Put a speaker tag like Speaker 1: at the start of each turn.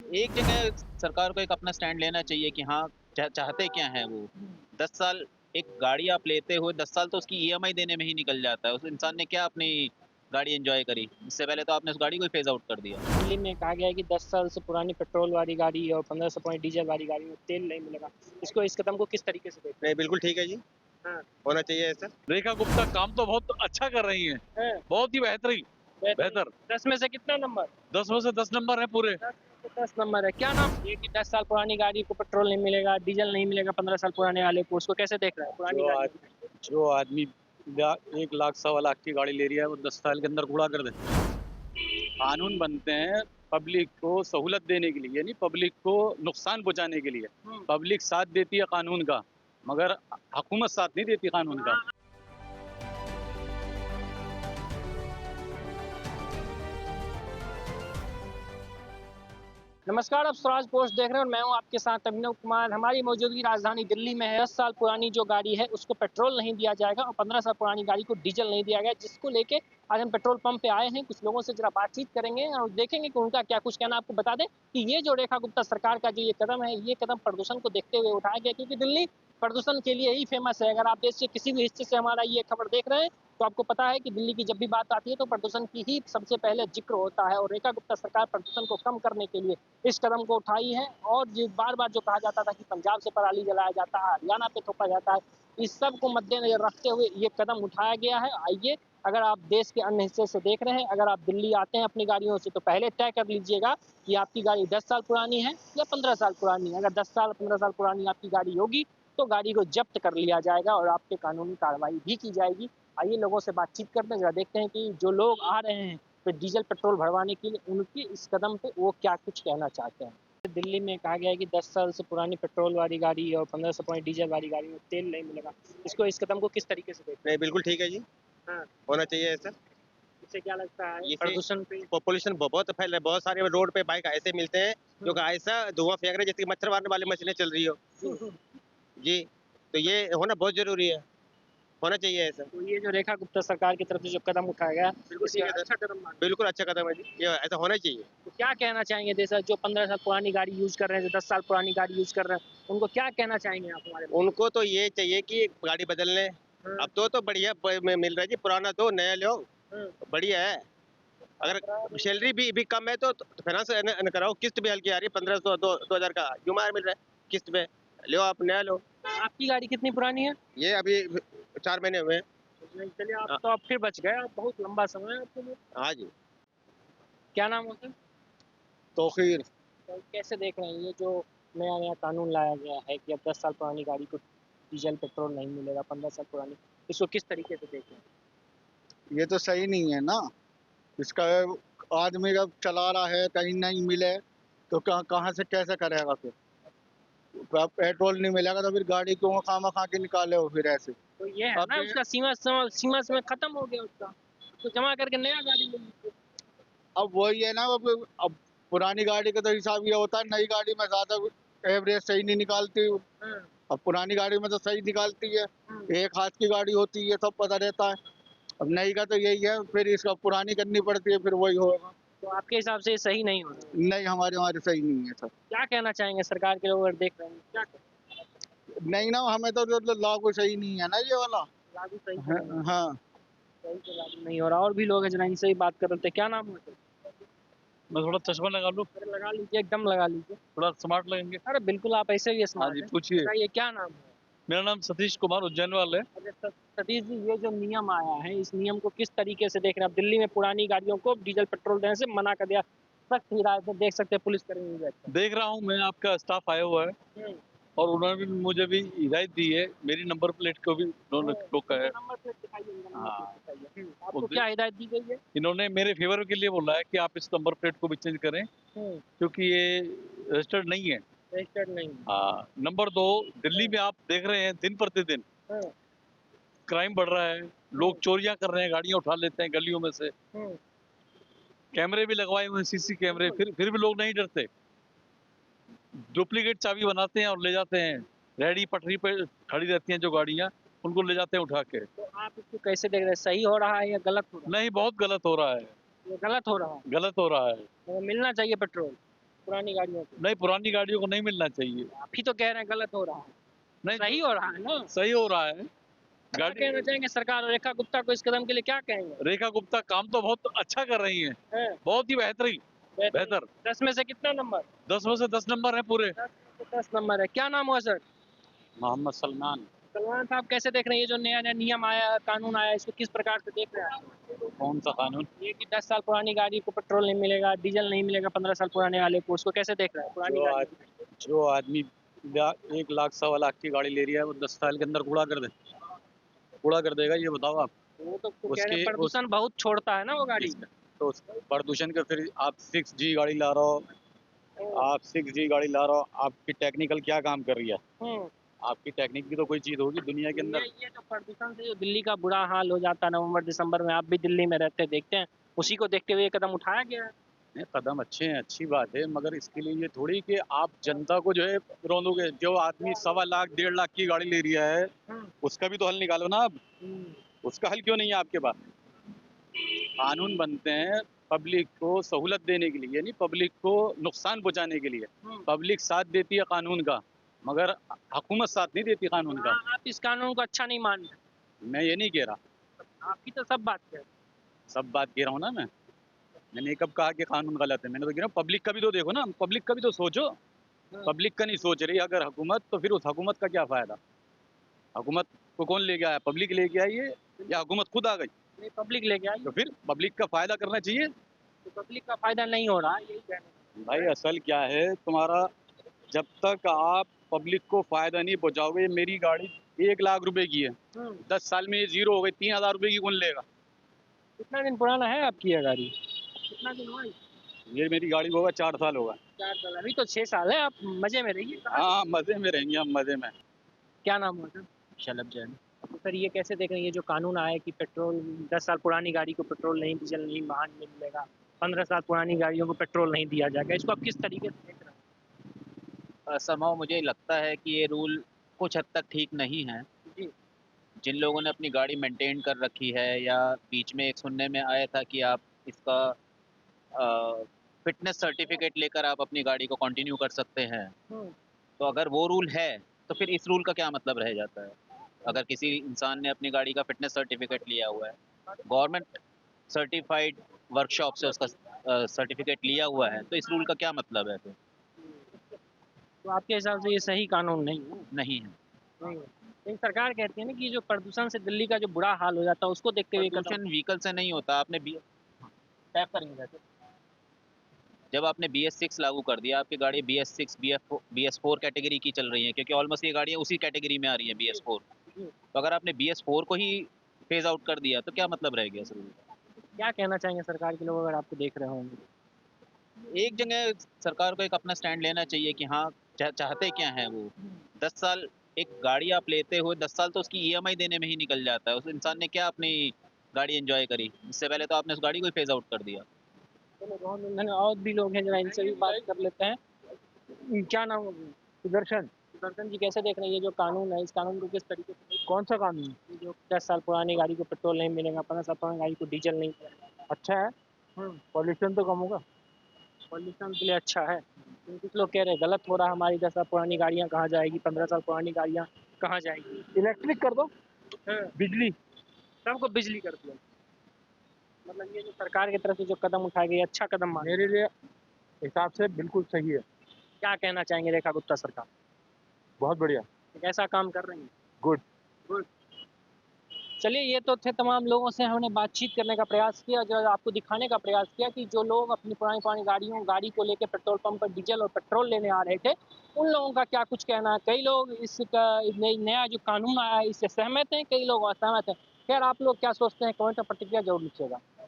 Speaker 1: एक जगह सरकार को एक अपना स्टैंड लेना चाहिए कि हाँ, चाहते क्या हैं वो। 10 साल एक गाड़ी आप लेते हो, 10 साल तो उसकी ईएमआई देने में ही निकल जाता है। उस इंसान ने क्या अपनी गाड़ी एन्जॉय करी? इससे पहले तो आपने उस गाड़ी को ही फ़ेज़ आउट कर दिया।
Speaker 2: दिल्ली में कहा गया है कि 10 साल से पुरानी पेट्रोल वाली गाड़ी और 1500 पॉइंट डीजल वाली गाड़ी में तेल नहीं मिलेगा। इस कदम को किस तरीके से देखते
Speaker 3: नहीं, बिल्कुल ठीक है जी,
Speaker 2: हैं?
Speaker 3: होना चाहिए ऐसा।
Speaker 4: रेखा गुप्ता काम तो बहुत अच्छा कर रही हैं,
Speaker 2: हाँ,
Speaker 4: बहुत ही बेहतरीन, बेहतर।
Speaker 2: 10 में से कितना नंबर?
Speaker 4: 10 में से 10 नंबर है पूरे।
Speaker 2: 10 में से 10 नंबर है। क्या नाम ये कि 10 साल पुरानी गाड़ी को पेट्रोल नहीं मिलेगा, डीजल नहीं मिलेगा 15 साल पुराने वाले को, उसको कैसे देख रहा है? पुरानी गाड़ी
Speaker 4: जो आदमी 1 लाख सवा लाख की गाड़ी ले रही है वो 10 साल के अंदर कूड़ा कर दे। कानून बनते हैं पब्लिक को सहूलत देने के लिए, यानी पब्लिक को नुकसान पहुंचाने के लिए। पब्लिक साथ देती है कानून का, मगर हुकूमत साथ नहीं देती कानून का।
Speaker 2: नमस्कार, आप स्वराज पोस्ट देख रहे हैं और मैं हूं आपके साथ अभिनव कुमार। हमारी मौजूदगी राजधानी दिल्ली में है। 10 साल पुरानी जो गाड़ी है उसको पेट्रोल नहीं दिया जाएगा और 15 साल पुरानी गाड़ी को डीजल नहीं दिया गया, जिसको लेके आज हम पेट्रोल पंप पे आए हैं। कुछ लोगों से जरा बातचीत करेंगे और देखेंगे कि उनका क्या कुछ कहना। आपको बता दें कि ये जो रेखा गुप्ता सरकार का जो ये कदम है, ये कदम प्रदूषण को देखते हुए उठाया गया, क्योंकि दिल्ली प्रदूषण के लिए ही फेमस है। अगर आप देश के किसी भी हिस्से से हमारा ये खबर देख रहे हैं तो आपको पता है कि दिल्ली की जब भी बात आती है तो प्रदूषण की ही सबसे पहले जिक्र होता है। और रेखा गुप्ता सरकार प्रदूषण को कम करने के लिए इस कदम को उठाई है। और बार बार जो कहा जाता था कि पंजाब से पराली जलाया जाता है, हरियाणा पे थोपा जाता है, इस सब को मद्देनजर रखते हुए ये कदम उठाया गया है। आइए, अगर आप देश के अन्य हिस्से से देख रहे हैं, अगर आप दिल्ली आते हैं अपनी गाड़ियों से, तो पहले तय कर लीजिएगा कि आपकी गाड़ी 10 साल पुरानी है या 15 साल पुरानी है। अगर 10 साल 15 साल पुरानी आपकी गाड़ी होगी तो गाड़ी को जब्त कर लिया जाएगा और आप पे कानूनी कार्रवाई भी की जाएगी। आइए लोगों से बातचीत करते हैं, जरा देखते हैं कि जो लोग आ रहे हैं तो डीजल पेट्रोल भरवाने के लिए, उनके इस कदम पे वो क्या कुछ कहना चाहते हैं। दिल्ली में कहा गया है कि 10 साल से पुरानी पेट्रोल वाली गाड़ी और 1500 पॉइंट डीजल वाली गाड़ी में तेल नहीं मिलेगा। इस कदम को किस तरीके से देखते
Speaker 3: नहीं, बिल्कुल ठीक है जी,
Speaker 2: हैं? हाँ,
Speaker 3: होना चाहिए ऐसा।
Speaker 2: इससे क्या लगता है
Speaker 3: इससे
Speaker 2: प्रदूषण पे?
Speaker 3: पॉपुलेशन बहुत फैल रहा है, बहुत सारे रोड पे बाइक ऐसे मिलते हैं जो कि ऐसा धुआं फेंक रहे हैं जैसे कि मच्छर मारने वाली मशीनें चल रही हो जी। तो ये होना बहुत जरूरी है, होना चाहिए ऐसा।
Speaker 2: तो ये जो रेखा गुप्ता सरकार की तरफ से जो कदम उठाया गया,
Speaker 3: बिल्कुल
Speaker 2: इससे
Speaker 3: ठीक है सर।
Speaker 2: अच्छा कदम माना।
Speaker 3: बिल्कुल अच्छा कदम है जी, ये ऐसा होना ही चाहिए।
Speaker 2: तो क्या कहना चाहेंगे जैसा जो 15 साल पुरानी गाड़ी यूज कर रहे हैं, जो 10 साल पुरानी गाड़ी यूज कर रहे हैं, उनको क्या कहना चाहेंगे आप हमारे?
Speaker 3: उनको तो ये चाहिए कि गाड़ी बदल लें।
Speaker 2: हाँ।
Speaker 3: अब तो बढ़िया मिल रहा है जी, पुराना दो नया लो,
Speaker 2: हाँ।
Speaker 3: बढ़िया है। अगर सैलरी भी कम है तो फाइनेंस कराओ, किस्त भी हल्की आ रही है, 1500 2000 का जुमार मिल रहा है किस्त पे, लो आप नया लो।
Speaker 2: आपकी गाड़ी कितनी पुरानी है?
Speaker 3: ये अभी 4 महीने हुए हैं।
Speaker 2: नहीं, चलिए आप
Speaker 3: हाँ।
Speaker 2: तो आप फिर बच गए, आप बहुत लंबा समय है आपके लिए।
Speaker 3: हाँ जी।
Speaker 2: क्या नाम है सर?
Speaker 3: तौकीर।
Speaker 2: तो कैसे देख रहे हैं ये जो नया नया कानून लाया गया है कि अब 10 साल पुरानी गाड़ी को डीजल पेट्रोल नहीं मिलेगा, 15 साल पुरानी, इसको किस तरीके से देख रहे हैं?
Speaker 5: ये तो सही नहीं है ना। इसका आदमी जब चला रहा है कहीं नहीं मिले तो कहाँ से कैसे करेगा फिर? पेट्रोल नहीं मिलेगा तो फिर गाड़ी क्यों खामा खा के निकाले हो फिर ऐसे?
Speaker 2: तो ये है
Speaker 5: अब
Speaker 2: ना,
Speaker 5: ये-
Speaker 2: उसका सीमा समय खत्म हो गया उसका, तो जमा करके नया गाड़ी ले लीजिए।
Speaker 5: अब वही है ना। अब पुरानी गाड़ी का तो हिसाब ये होता है, नई गाड़ी में ज्यादा एवरेज सही नहीं निकालती।
Speaker 2: हाँ।
Speaker 5: अब पुरानी गाड़ी में तो सही निकालती है,
Speaker 2: हाँ।
Speaker 5: एक हाथ की गाड़ी होती है, सब पता रहता है। अब नई का तो यही है, फिर इसका पुरानी करनी पड़ती है, फिर वही होगा।
Speaker 2: तो आपके हिसाब से ये सही नहीं हो रहा?
Speaker 5: नहीं, हमारे हमारे सही नहीं है सर।
Speaker 2: क्या कहना चाहेंगे सरकार के लोग अगर देख रहे हैं, क्या
Speaker 5: नहीं ना, हमें तो लागू सही नहीं है ना ये वाला।
Speaker 2: लागू सही
Speaker 5: हाँ, हाँ।
Speaker 2: सही से लागू नहीं हो रहा। और भी लोग हैं, जरा इनसे ही बात कर रहे थे। क्या नाम है?
Speaker 4: मैं थोड़ा चश्मा लगा लूं,
Speaker 2: अरे लगा लीजिए, एकदम लगा लीजिए।
Speaker 4: थोड़ा स्मार्ट लगेंगे।
Speaker 2: अरे बिल्कुल, आप ऐसे भी
Speaker 4: हाँ
Speaker 2: स्मार्ट
Speaker 4: जी,
Speaker 2: हैं।
Speaker 4: पूछिए।
Speaker 2: बताइए क्या नाम है?
Speaker 4: मेरा नाम सतीश कुमार उज्जैन वाले।
Speaker 2: अच्छा सतीश जी, ये जो नियम आया है, इस नियम को किस तरीके से देख रहे हैं? अब दिल्ली में पुरानी गाड़ियों को डीजल पेट्रोल देने से मना कर दिया, सख्त हिदायत है, देख सकते हैं पुलिस कर्मी भी बैठे
Speaker 4: देख रहा हूँ मैं, आपका स्टाफ आया हुआ है
Speaker 2: हैं।
Speaker 4: और उन्होंने भी मुझे भी हिदायत दी है, मेरी नंबर प्लेट को भी उन्होंने रोका है।
Speaker 2: नंबर प्लेट दिखाइए, नंबर
Speaker 4: हाँ।
Speaker 2: प्लेट दिखाइए। आपको क्या हिदायत दी गई है?
Speaker 4: इन्होंने मेरे फेवर के लिए बोला है कि आप इस नंबर प्लेट को भी चेंज करें, क्योंकि ये रजिस्टर्ड नहीं है।
Speaker 2: रजिस्टर्ड नहीं।
Speaker 4: हाँ। नंबर 2, दिल्ली में आप देख रहे हैं दिन प्रतिदिन
Speaker 2: हाँ।
Speaker 4: क्राइम बढ़ रहा है, लोग चोरियां कर रहे हैं, गाड़ियां उठा लेते हैं गलियों में से। कैमरे भी लगवाए हुए हैं, सीसी कैमरे, फिर भी लोग नहीं डरते। डुप्लीकेट चाबी बनाते हैं और ले जाते हैं। रेहड़ी पटरी पे खड़ी रहती हैं जो गाड़ियां, उनको ले जाते हैं उठा के।
Speaker 2: तो आप इसको कैसे देख रहे हैं, सही हो रहा है या गलत हो रहा
Speaker 4: नहीं, बहुत गलत हो रहा है,
Speaker 2: है? ये गलत हो रहा है,
Speaker 4: गलत हो रहा है।
Speaker 2: तो मिलना चाहिए पेट्रोल। पुरानी गाड़ियों को?
Speaker 4: नहीं, पुरानी गाड़ियों को नहीं मिलना चाहिए।
Speaker 2: आप ही तो कह रहे हैं गलत हो रहा है।
Speaker 4: नहीं,
Speaker 2: सही हो रहा है ना?
Speaker 4: सही हो रहा है।
Speaker 2: क्या कहना चाहेंगे सरकार और रेखा गुप्ता को इस कदम के लिए, क्या कहेंगे?
Speaker 4: रेखा गुप्ता काम तो बहुत अच्छा कर रही हैं,
Speaker 2: हैं?
Speaker 4: बहुत ही बेहतरीन, बेहतर।
Speaker 2: 10 में से कितना नंबर?
Speaker 4: 10 में से 10 नंबर है पूरे।
Speaker 2: 10 में से 10 नंबर है। क्या नाम हुआ सर?
Speaker 4: मोहम्मद सलमान।
Speaker 2: सलमान साहब, कैसे देख रहे हैं ये जो नया नया नियम आया, कानून आया, इसको किस प्रकार से देख रहे हैं?
Speaker 4: कौन सा कानून?
Speaker 2: ये कि 10 साल पुरानी गाड़ी को पेट्रोल नहीं मिलेगा, डीजल नहीं मिलेगा 15 साल पुराने वाले को, उसको कैसे देख रहे हैं? पुरानी गाड़ी
Speaker 4: जो आदमी 1 लाख सवा लाख की गाड़ी ले रही है, वो 10 साल के अंदर कूड़ा कर देगा, ये बताओ आप।
Speaker 2: वो तो कह रहे
Speaker 4: उसके
Speaker 2: हैं प्रदूषण बहुत छोड़ता है ना वो गाड़ी।
Speaker 4: तो उस प्रदूषण के फिर आप 6G गाड़ी ला रहे हो, आप 6G गाड़ी ला रहे हो, आपकी टेक्निकल क्या काम कर रही है? आपकी टेक्निक की तो कोई चीज होगी दुनिया के अंदर।
Speaker 2: ये जो प्रदूषण से जो दिल्ली का बुरा हाल हो जाता है नवंबर दिसंबर में, आप भी दिल्ली में रहते देखते हैं, उसी को देखते हुए ये कदम उठाया गया है।
Speaker 4: नहीं, कदम अच्छे हैं, अच्छी बात है, मगर इसके लिए ये थोड़ी कि आप जनता को जो है रोंदोगे। जो आदमी 1.25 लाख 1.5 लाख की गाड़ी ले रहा है, उसका भी तो हल निकालो ना आप। उसका हल क्यों नहीं है आपके पास? कानून बनते हैं पब्लिक को सहूलत देने के लिए, यानी पब्लिक को नुकसान पहुंचाने के लिए। पब्लिक साथ देती है कानून का, मगर हुकूमत साथ नहीं देती कानून का।
Speaker 2: आप इस कानून को अच्छा नहीं मान रहे?
Speaker 4: मैं ये नहीं कह रहा,
Speaker 2: आपकी तो सब बात है।
Speaker 4: सब बात कह रहा हूँ ना मैंने कब कहा कि कानून गलत है? मैंने तो कह रहा हूँ पब्लिक का भी तो देखो ना, पब्लिक का भी तो सोचो। पब्लिक का नहीं सोच रही अगर हुकूमत, तो फिर उस हुकूमत का क्या फायदा? हुकूमत को कौन लेके आया? पब्लिक लेके आई है या हुकूमत खुद आ गई?
Speaker 2: नहीं, पब्लिक लेके आई।
Speaker 4: तो फिर पब्लिक का फायदा करना चाहिए।
Speaker 2: तो पब्लिक का फायदा नहीं हो रहा है, यही कहना।
Speaker 4: भाई असल क्या है तुम्हारा, जब तक आप पब्लिक को फायदा नहीं पहुंचाओगे। मेरी गाड़ी 1 लाख रुपए की है, 10 साल में ये जीरो हो गई, 3,000 रुपए की कौन लेगा?
Speaker 2: कितना दिन पुराना है आपकी ये गाड़ी? कितना दिन हुआ?
Speaker 4: ये मेरी गाड़ी को होगा 4 साल होगा।
Speaker 2: 4 साल? अभी तो 6 साल है, आप मजे में रहिए।
Speaker 4: हाँ, मजे में रहेंगे हम, मजे में।
Speaker 2: क्या नाम हुआ सर?
Speaker 1: शलभ जैन।
Speaker 2: तो सर ये कैसे देख रहे हैं ये जो कानून आया है कि पेट्रोल 10 साल पुरानी गाड़ी को पेट्रोल नहीं, डीजल नहीं, वाहन नहीं मिलेगा, 15 साल पुरानी गाड़ियों को पेट्रोल नहीं दिया जाएगा, इसको आप किस तरीके से देख रहे हैं?
Speaker 1: समहाउ मुझे लगता है कि ये रूल कुछ हद तक ठीक नहीं है।
Speaker 2: जी।
Speaker 1: जिन लोगों ने अपनी गाड़ी मेंटेन कर रखी है, या बीच में एक सुनने में आया था कि आप इसका फिटनेस सर्टिफिकेट लेकर आप अपनी गाड़ी को कंटिन्यू कर सकते हैं, तो अगर वो रूल है तो फिर इस रूल का क्या मतलब रह जाता है? अगर किसी इंसान ने अपनी गाड़ी का फिटनेस सर्टिफिकेट लिया हुआ है, गवर्नमेंट सर्टिफाइड वर्कशॉप से उसका सर्टिफिकेट लिया हुआ है, तो इस रूल का क्या मतलब है फिर?
Speaker 2: तो आपके हिसाब से ये सही कानून नहीं है?
Speaker 1: नहीं है।
Speaker 2: नहीं है। लेकिन सरकार कहती है ना कि जो प्रदूषण से दिल्ली का जो बुरा हाल हो जाता है उसको देखते हुए
Speaker 1: प्रदूषण व्हीकल से नहीं होता। आपने टैप करेंगे जब आपने BS6 लागू कर दिया, आपकी गाड़ी BS6 BS4 कैटेगरी की चल रही है, क्योंकि ऑलमोस्ट ये गाड़ियाँ उसी कैटेगरी में आ रही हैं, BS4। तो अगर आपने BS4 को ही फेज आउट कर दिया तो क्या मतलब रह गया सर?
Speaker 2: क्या कहना चाहेंगे सरकार के लोग अगर आपको देख रहे होंगे?
Speaker 1: एक जगह सरकार को एक अपना स्टैंड लेना चाहिए कि हाँ, चाहते क्या हैं वो। 10 साल एक गाड़ी आप लेते हुए 10 साल तो उसकी EMI देने में ही निकल जाता है। उस इंसान ने क्या अपनी गाड़ी एंजॉय करी? इससे पहले तो आपने उस गाड़ी को ही फेज आउट कर दिया।
Speaker 2: चलो बहुत धन्यवाद। और भी लोग हैं, जरा इनसे भी बात कर लेते हैं। क्या नाम है?
Speaker 5: सुदर्शन।
Speaker 2: सुदर्शन जी, कैसे देख रहे हैं ये जो कानून है, इस कानून को किस तरीके से?
Speaker 5: कौन सा कानून?
Speaker 2: ये जो 10 साल पुरानी गाड़ी को पेट्रोल नहीं मिलेगा, 15 साल पुरानी गाड़ी को डीजल नहीं मिलेगा।
Speaker 5: अच्छा है, पॉल्यूशन तो कम होगा।
Speaker 2: पॉल्यूशन के लिए अच्छा है। कुछ लोग कह रहे हैं गलत हो रहा है, हमारी 10 साल पुरानी गाड़ियाँ कहाँ जाएगी, 15 साल पुरानी गाड़ियाँ कहाँ जाएगी?
Speaker 5: इलेक्ट्रिक कर दो, बिजली।
Speaker 2: सबको बिजली कर दिया। मतलब ये जो सरकार की तरफ से जो कदम उठाए गए, अच्छा कदम माने?
Speaker 5: मेरे लिए हिसाब से बिल्कुल सही है।
Speaker 2: क्या कहना चाहेंगे रेखा गुप्ता सरकार?
Speaker 5: बहुत बढ़िया।
Speaker 2: एक ऐसा काम कर रही है।
Speaker 5: गुड।
Speaker 2: चलिए, ये तो थे तमाम लोगों से हमने बातचीत करने का प्रयास किया, जो आपको दिखाने का प्रयास किया कि जो लोग अपनी पुरानी गाड़ी को लेकर पेट्रोल पंप पर डीजल और पेट्रोल लेने आ रहे थे, उन लोगों का क्या कुछ कहना है। कई लोग इसका नया जो कानून आया है इससे सहमत हैं, कई लोग असहमत हैं। खैर, आप लोग क्या सोचते हैं कमेंट में प्रतिक्रिया जरूर लिखिएगा।